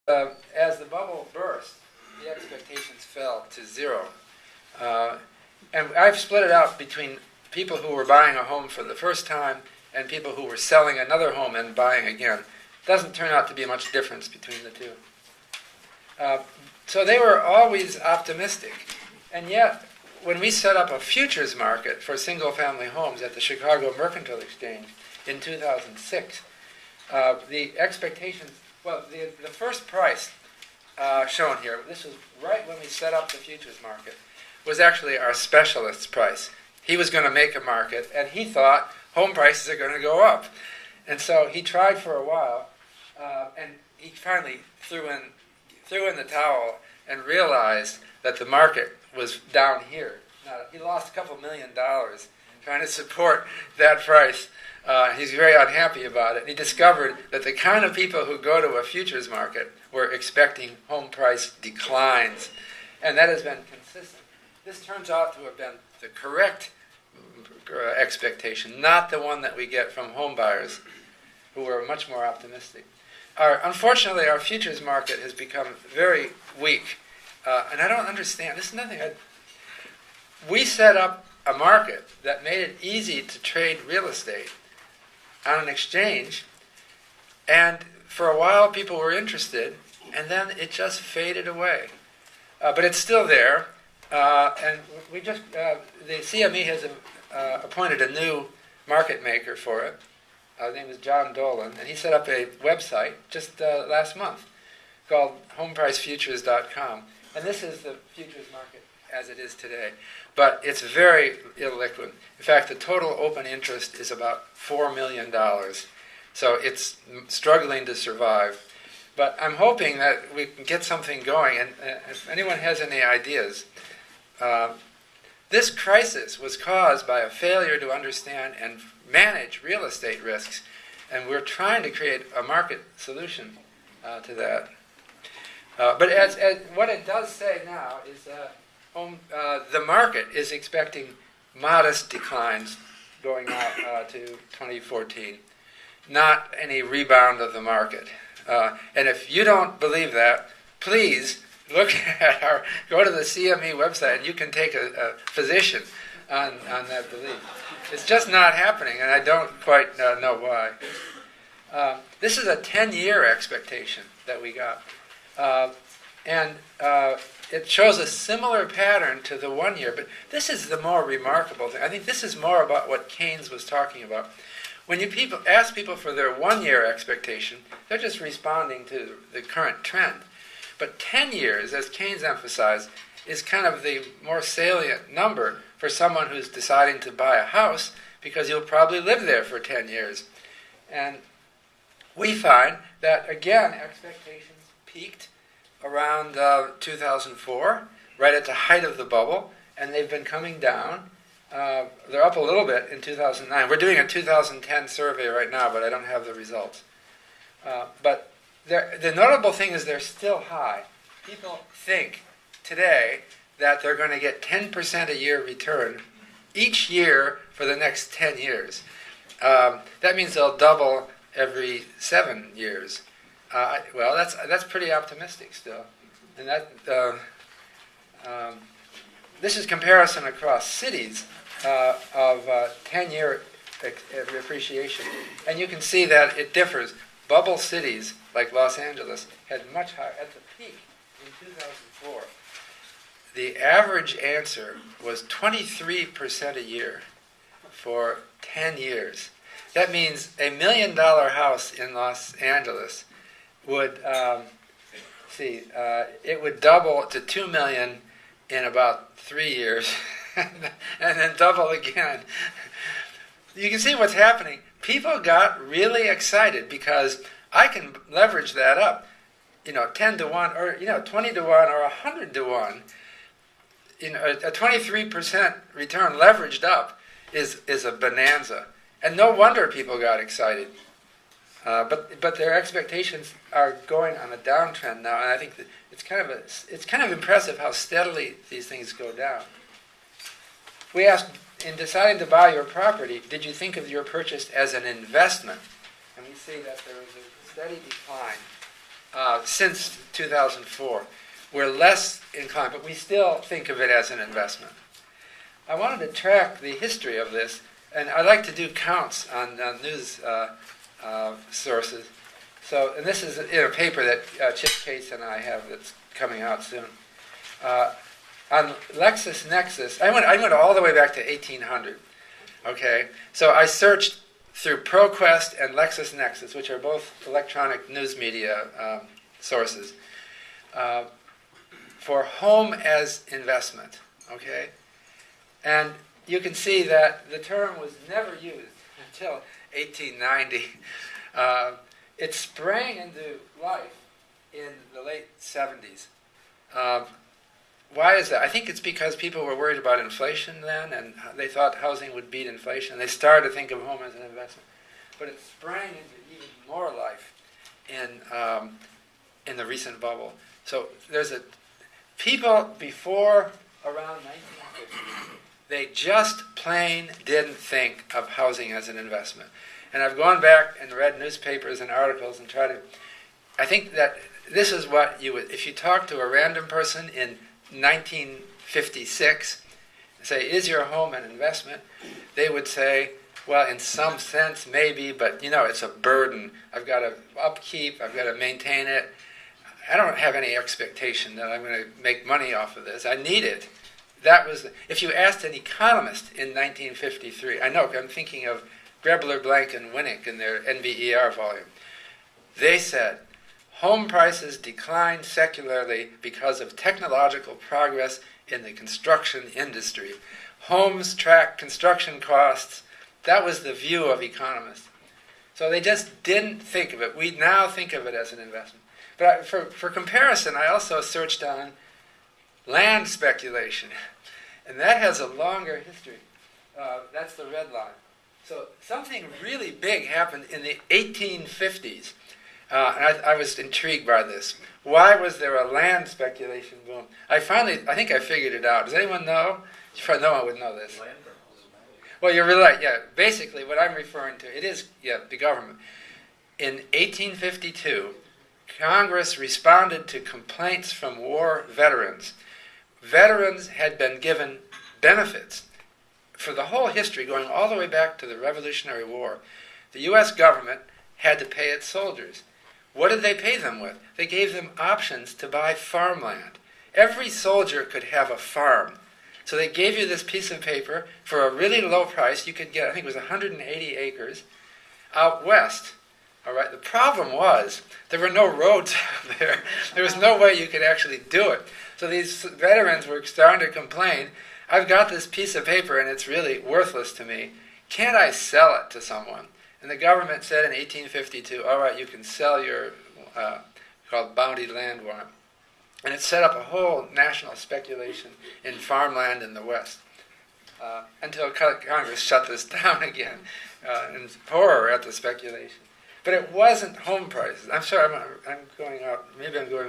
as the bubble burst, the expectations fell to zero. And I've split it out between people who were buying a home for the first time and people who were selling another home and buying again. Doesn't turn out to be much difference between the two. So they were always optimistic. And yet, when we set up a futures market for single-family homes at the Chicago Mercantile Exchange in 2006, the expectations, well, the first price shown here, this was right when we set up the futures market, was actually our specialist's price. He was going to make a market, and he thought home prices are going to go up. And so he tried for a while, and he finally threw in the towel and realized that the market was down here. Now, he lost a couple $1 million trying to support that price. He's very unhappy about it. He discovered that the kind of people who go to a futures market were expecting home price declines, and that has been consistent. This turns out to have been the correct expectation, not the one that we get from home buyers who are much more optimistic. Unfortunately, our futures market has become very weak, and I don't understand. This is nothing. We set up a market that made it easy to trade real estate on an exchange, and for a while people were interested, and then it just faded away. But it's still there, and we just the CME has appointed a new market maker for it. His name is John Dolan, and he set up a website just last month called homepricefutures.com. And this is the futures market as it is today. But it's very illiquid. In fact, the total open interest is about $4 million. So it's struggling to survive. But I'm hoping that we can get something going. And if anyone has any ideas, this crisis was caused by a failure to understand and manage real estate risks, and we're trying to create a market solution to that. But as what it does say now is that the market is expecting modest declines going out to 2014, not any rebound of the market. And if you don't believe that, please look at go to the CME website, and you can take a position on that belief. It's just not happening, and I don't quite know why. This is a 10-year expectation that we got. And it shows a similar pattern to the 1 year, but this is the more remarkable thing. I think this is more about what Keynes was talking about. When you ask people for their 1 year expectation, they're just responding to the current trend. But 10 years, as Keynes emphasized, is kind of the more salient number for someone who's deciding to buy a house, because you'll probably live there for 10 years. And we find that, again, expectations peaked around 2004, right at the height of the bubble, and they've been coming down. They're up a little bit in 2009. We're doing a 2010 survey right now, but I don't have the results. But the notable thing is they're still high. People think today that they're going to get 10% a year return each year for the next 10 years. That means they'll double every 7 years. Well, that's pretty optimistic still. And that this is comparison across cities of 10-year appreciation. And you can see that it differs. Bubble cities like Los Angeles had much higher. At the peak in 2004, the average answer was 23% a year for 10 years. That means a $1 million house in Los Angeles would it would double to $2 million in about 3 years, and then double again. You can see what's happening. People got really excited because I can leverage that up, 10 to 1, or 20 to 1, or 100 to 1. A 23% return leveraged up is a bonanza, and no wonder people got excited. But their expectations are going on a downtrend now, and I think that it's kind of impressive how steadily these things go down. We asked, in deciding to buy your property, did you think of your purchase as an investment? And we see that there is a steady decline since 2004. We're less inclined, but we still think of it as an investment. I wanted to track the history of this, and I like to do counts on news sources. So, and this is in a paper that Chip Case and I have that's coming out soon. On LexisNexis, I went all the way back to 1800. Okay, so I searched through ProQuest and LexisNexis, which are both electronic news media sources, for home as investment. Okay, and you can see that the term was never used until 1890. It sprang into life in the late 70s. Why is that? I think it's because people were worried about inflation then, and they thought housing would beat inflation, and they started to think of home as an investment. But it sprang into even more life in the recent bubble. So there's people before around 1950, they just plain didn't think of housing as an investment. And I've gone back and read newspapers and articles and tried to... I think that this is what you would... If you talk to a random person in 1956, say, is your home an investment? They would say, well, in some sense, maybe, but, it's a burden. I've got to upkeep, I've got to maintain it. I don't have any expectation that I'm going to make money off of this. I need it. That was... If you asked an economist in 1953, I know, I'm thinking of Grebler, Blank, and Winnick in their NBER volume. They said, home prices declined secularly because of technological progress in the construction industry. Homes track construction costs. That was the view of economists. So they just didn't think of it. We now think of it as an investment. But for comparison, I also searched on land speculation. And that has a longer history. That's the red line. So something really big happened in the 1850s. And I was intrigued by this. Why was there a land speculation boom? I think I figured it out. Does anyone know? No one would know this. Well, you're really right. Yeah, basically what I'm referring to, it is the government. In 1852, Congress responded to complaints from war veterans. Veterans had been given benefits for the whole history, going all the way back to the Revolutionary War. The U.S. government had to pay its soldiers. What did they pay them with? They gave them options to buy farmland. Every soldier could have a farm. So they gave you this piece of paper for a really low price. You could get, I think it was 180 acres out west. All right. The problem was there were no roads out there. There was no way you could actually do it. So these veterans were starting to complain, I've got this piece of paper and it's really worthless to me. Can't I sell it to someone? And the government said in 1852, all right, you can sell your, called bounty land warrant. And it set up a whole national speculation in farmland in the West until Congress shut this down again in horror at the speculation. But it wasn't home prices. I'm sorry, I'm going out. Maybe I'm going